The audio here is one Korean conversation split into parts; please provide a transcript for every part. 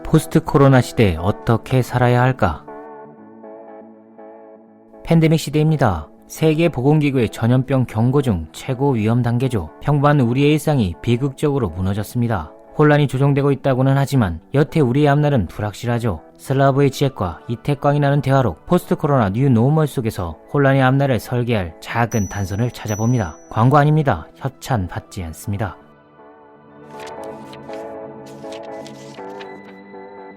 포스트 코로나 시대에 어떻게 살아야 할까? 팬데믹 시대입니다. 세계보건기구의 전염병 경고 중 최고 위험 단계죠. 평범한 우리의 일상이 비극적으로 무너졌습니다. 혼란이 조정되고 있다고는 하지만 여태 우리의 앞날은 불확실하죠. 슬라브의 지혜과 이태광이 나눈 대화로 포스트 코로나 뉴 노멀 속에서 혼란의 앞날을 설계할 작은 단선을 찾아봅니다. 광고 아닙니다. 협찬 받지 않습니다.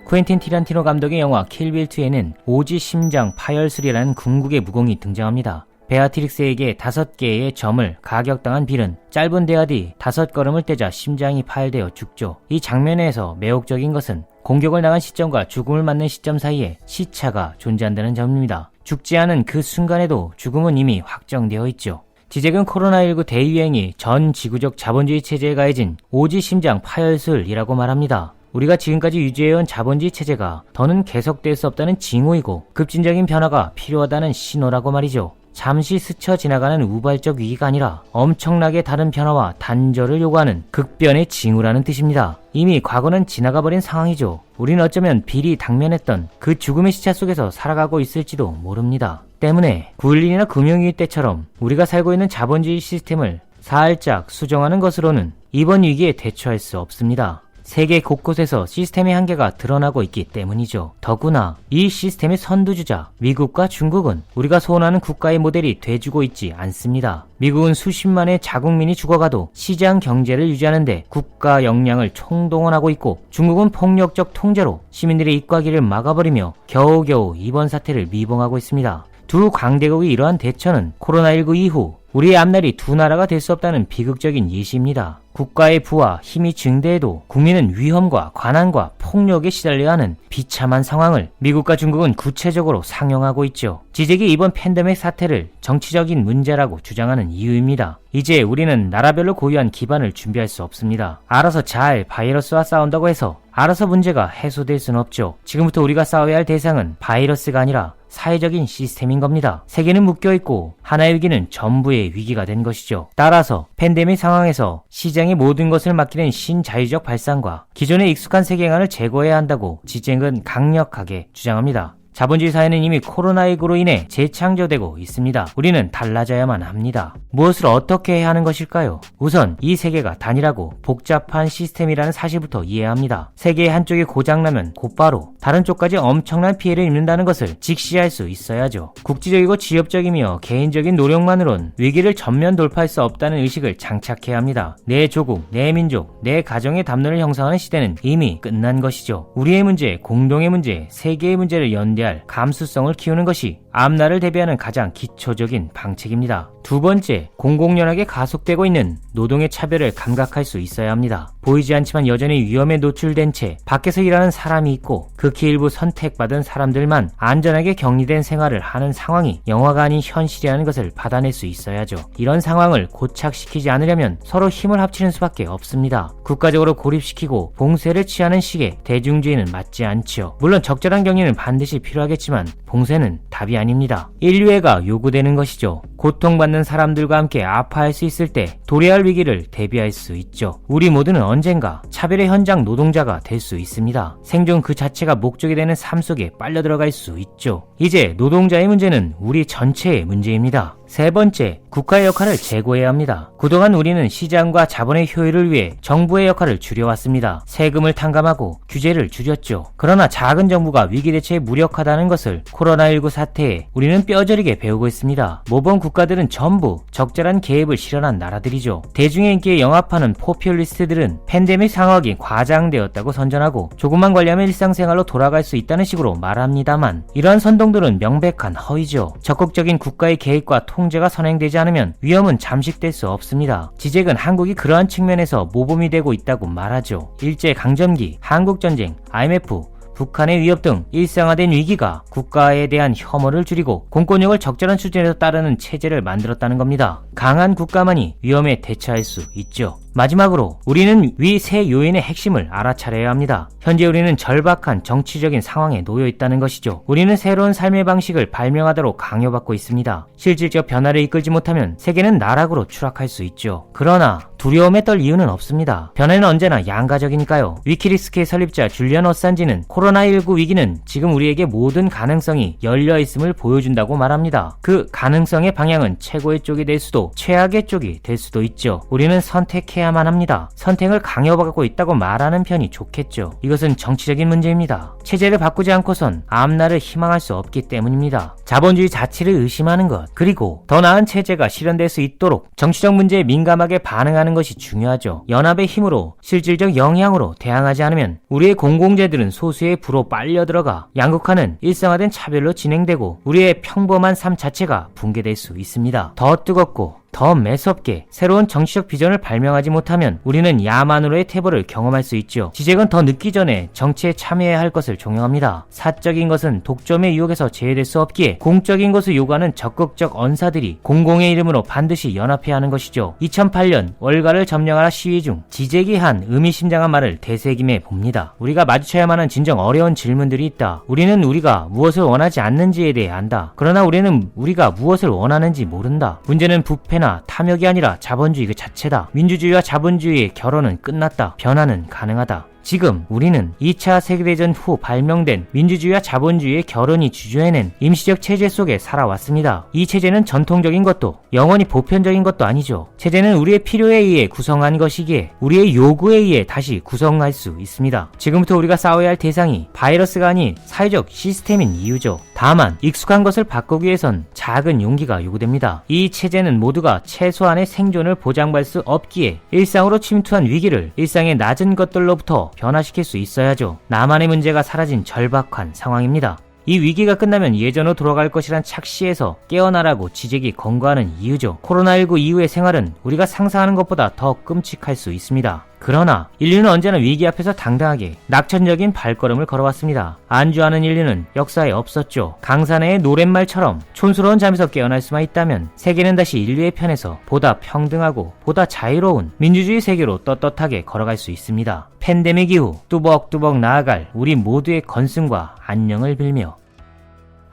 쿠엔틴 티란티노 감독의 영화 킬빌2에는 오지 심장 파열술이라는 궁극의 무공이 등장합니다. 베아트릭스에게 5개의 점을 가격당한 빌은 짧은 대화 뒤 5걸음을 떼자 심장이 파열되어 죽죠. 이 장면에서 매혹적인 것은 공격을 나간 시점과 죽음을 맞는 시점 사이에 시차가 존재한다는 점입니다. 죽지 않은 그 순간에도 죽음은 이미 확정되어 있죠. 지적은 코로나19 대유행이 전 지구적 자본주의 체제에 가해진 오지 심장 파열술이라고 말합니다. 우리가 지금까지 유지해온 자본주의 체제가 더는 계속될 수 없다는 징후이고 급진적인 변화가 필요하다는 신호라고 말이죠. 잠시 스쳐 지나가는 우발적 위기가 아니라 엄청나게 다른 변화와 단절을 요구하는 극변의 징후라는 뜻입니다. 이미 과거는 지나가버린 상황이죠. 우리는 어쩌면 빌이 당면했던 그 죽음의 시차 속에서 살아가고 있을지도 모릅니다. 때문에 9.11이나 금융위기 때처럼 우리가 살고 있는 자본주의 시스템을 살짝 수정하는 것으로는 이번 위기에 대처할 수 없습니다. 세계 곳곳에서 시스템의 한계가 드러나고 있기 때문이죠. 더구나 이 시스템의 선두주자 미국과 중국은 우리가 소원하는 국가의 모델이 돼주고 있지 않습니다. 미국은 수십만의 자국민이 죽어가도 시장 경제를 유지하는데 국가 역량을 총동원하고 있고, 중국은 폭력적 통제로 시민들의 입과기를 막아버리며 겨우겨우 이번 사태를 미봉하고 있습니다. 두 강대국의 이러한 대처는 코로나19 이후 우리의 앞날이 두 나라가 될 수 없다는 비극적인 예시입니다. 국가의 부와 힘이 증대해도 국민은 위험과 가난과 폭력에 시달려야 하는 비참한 상황을 미국과 중국은 구체적으로 상영하고 있죠. 지적이 이번 팬데믹 사태를 정치적인 문제라고 주장하는 이유입니다. 이제 우리는 나라별로 고유한 기반을 준비할 수 없습니다. 알아서 잘 바이러스와 싸운다고 해서 알아서 문제가 해소될 수는 없죠. 지금부터 우리가 싸워야 할 대상은 바이러스가 아니라 사회적인 시스템인 겁니다. 세계는 묶여있고 하나의 위기는 전부의 위기가 된 것이죠. 따라서 팬데믹 상황에서 시장의 모든 것을 맡기는 신자유적 발상과 기존의 익숙한 세계관을 제거해야 한다고 지쟁은 강력하게 주장합니다. 자본주의 사회는 이미 코로나19로 인해 재창조되고 있습니다. 우리는 달라져야만 합니다. 무엇을 어떻게 해야 하는 것일까요? 우선 이 세계가 단일하고 복잡한 시스템이라는 사실부터 이해해야 합니다. 세계의 한쪽이 고장나면 곧바로 다른 쪽까지 엄청난 피해를 입는다는 것을 직시할 수 있어야죠. 국지적이고 지역적이며 개인적인 노력만으론 위기를 전면 돌파할 수 없다는 의식을 장착해야 합니다. 내 조국, 내 민족, 내 가정의 담론을 형성하는 시대는 이미 끝난 것이죠. 우리의 문제, 공동의 문제, 세계의 문제를 연대할 감수성을 키우는 것이 앞날을 대비하는 가장 기초적인 방책입니다. 두 번째, 공공연하게 가속되고 있는 노동의 차별을 감각할 수 있어야 합니다. 보이지 않지만 여전히 위험에 노출된 채 밖에서 일하는 사람이 있고 극히 일부 선택받은 사람들만 안전하게 격리된 생활을 하는 상황이 영화가 아닌 현실이라는 것을 받아낼 수 있어야죠. 이런 상황을 고착시키지 않으려면 서로 힘을 합치는 수밖에 없습니다. 국가적으로 고립시키고 봉쇄를 취하는 식의 대중주의는 맞지 않지요. 물론 적절한 격리는 반드시 필요하겠지만 봉쇄는 답이 아닙니다. 인류애가 요구되는 것이죠. 고통받는 사람들과 함께 아파할 수 있을 때 도래할 위기를 대비할 수 있죠. 우리 모두는 언젠가 차별의 현장 노동자가 될 수 있습니다. 생존 그 자체가 목적이 되는 삶 속에 빨려 들어갈 수 있죠. 이제 노동자의 문제는 우리 전체의 문제입니다. 세 번째, 국가의 역할을 제고해야 합니다. 그동안 우리는 시장과 자본의 효율을 위해 정부의 역할을 줄여왔습니다. 세금을 탕감하고 규제를 줄였죠. 그러나 작은 정부가 위기 대처에 무력하다는 것을 코로나19 사태에 우리는 뼈저리게 배우고 있습니다. 모범 국가들은 전부 적절한 개입을 실현한 나라들이죠. 대중의 인기에 영합하는 포퓰리스트들은 팬데믹 상황이 과장되었다고 선전하고 조금만 관리하면 일상생활로 돌아갈 수 있다는 식으로 말합니다만, 이러한 선동들은 명백한 허위죠. 적극적인 국가의 개입과 통제가 선행되지 않으면 위험은 잠식될 수 없습니다. 지적은 한국이 그러한 측면에서 모범이 되고 있다고 말하죠. 일제강점기, 한국전쟁, IMF, 북한의 위협 등 일상화된 위기가 국가에 대한 혐오를 줄이고 공권력을 적절한 수준에서 따르는 체제를 만들었다는 겁니다. 강한 국가만이 위험에 대처할 수 있죠. 마지막으로 우리는 위 세 요인의 핵심을 알아차려야 합니다. 현재 우리는 절박한 정치적인 상황에 놓여 있다는 것이죠. 우리는 새로운 삶의 방식을 발명하도록 강요받고 있습니다. 실질적 변화를 이끌지 못하면 세계는 나락으로 추락할 수 있죠. 그러나 두려움에 떨 이유는 없습니다. 변화는 언제나 양가적이니까요. 위키리스크의 설립자 줄리언 어산지는 코로나19 위기는 지금 우리에게 모든 가능성이 열려있음을 보여준다고 말합니다. 그 가능성의 방향은 최고의 쪽이 될 수도 최악의 쪽이 될 수도 있죠. 우리는 선택해야만 합니다. 선택을 강요받고 있다고 말하는 편이 좋겠죠. 이것은 정치적인 문제입니다. 체제를 바꾸지 않고선 앞날을 희망할 수 없기 때문입니다. 자본주의 자체를 의심하는 것, 그리고 더 나은 체제가 실현될 수 있도록 정치적 문제에 민감하게 반응하는 것이 중요하죠. 연합의 힘으로 실질적 영향으로 대항하지 않으면 우리의 공공재들은 소수의 부로 빨려 들어가 양극화는 일상화된 차별로 진행되고 우리의 평범한 삶 자체가 붕괴될 수 있습니다. 더 뜨겁고 더 매섭게 새로운 정치적 비전을 발명하지 못하면 우리는 야만으로의 태보를 경험할 수 있죠. 지적은 더 늦기 전에 정치에 참여해야 할 것을 종용합니다. 사적인 것은 독점의 유혹에서 제외될 수 없기에 공적인 것을 요구하는 적극적 언사들이 공공의 이름으로 반드시 연합해야 하는 것이죠. 2008년 월가를 점령하라 시위 중 지적이 한 의미심장한 말을 되새김해 봅니다. 우리가 마주쳐야만 하는 진정 어려운 질문들이 있다. 우리는 우리가 무엇을 원하지 않는지에 대해 안다. 그러나 우리는 우리가 무엇을 원하는지 모른다. 문제는 부패 나 탐욕이 아니라 자본주의 그 자체다. 민주주의와 자본주의의 결혼은 끝났다. 변화는 가능하다. 지금 우리는 2차 세계대전 후 발명된 민주주의와 자본주의의 결혼이 주저해낸 임시적 체제 속에 살아왔습니다. 이 체제는 전통적인 것도 영원히 보편적인 것도 아니죠. 체제는 우리의 필요에 의해 구성한 것이기에 우리의 요구에 의해 다시 구성할 수 있습니다. 지금부터 우리가 싸워야 할 대상이 바이러스가 아닌 사회적 시스템인 이유죠. 다만 익숙한 것을 바꾸기 위해선 작은 용기가 요구됩니다. 이 체제는 모두가 최소한의 생존을 보장받을 수 없기에 일상으로 침투한 위기를 일상의 낮은 것들로부터 변화시킬 수 있어야죠. 나만의 문제가 사라진 절박한 상황입니다. 이 위기가 끝나면 예전으로 돌아갈 것이란 착시에서 깨어나라고 지적이 권고하는 이유죠. 코로나19 이후의 생활은 우리가 상상하는 것보다 더 끔찍할 수 있습니다. 그러나 인류는 언제나 위기 앞에서 당당하게 낙천적인 발걸음을 걸어왔습니다. 안주하는 인류는 역사에 없었죠. 강산의 노랫말처럼 촌스러운 잠에서 깨어날 수만 있다면 세계는 다시 인류의 편에서 보다 평등하고 보다 자유로운 민주주의 세계로 떳떳하게 걸어갈 수 있습니다. 팬데믹 이후 뚜벅뚜벅 나아갈 우리 모두의 건승과 안녕을 빌며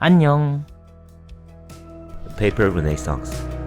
안녕. Paper Renaissance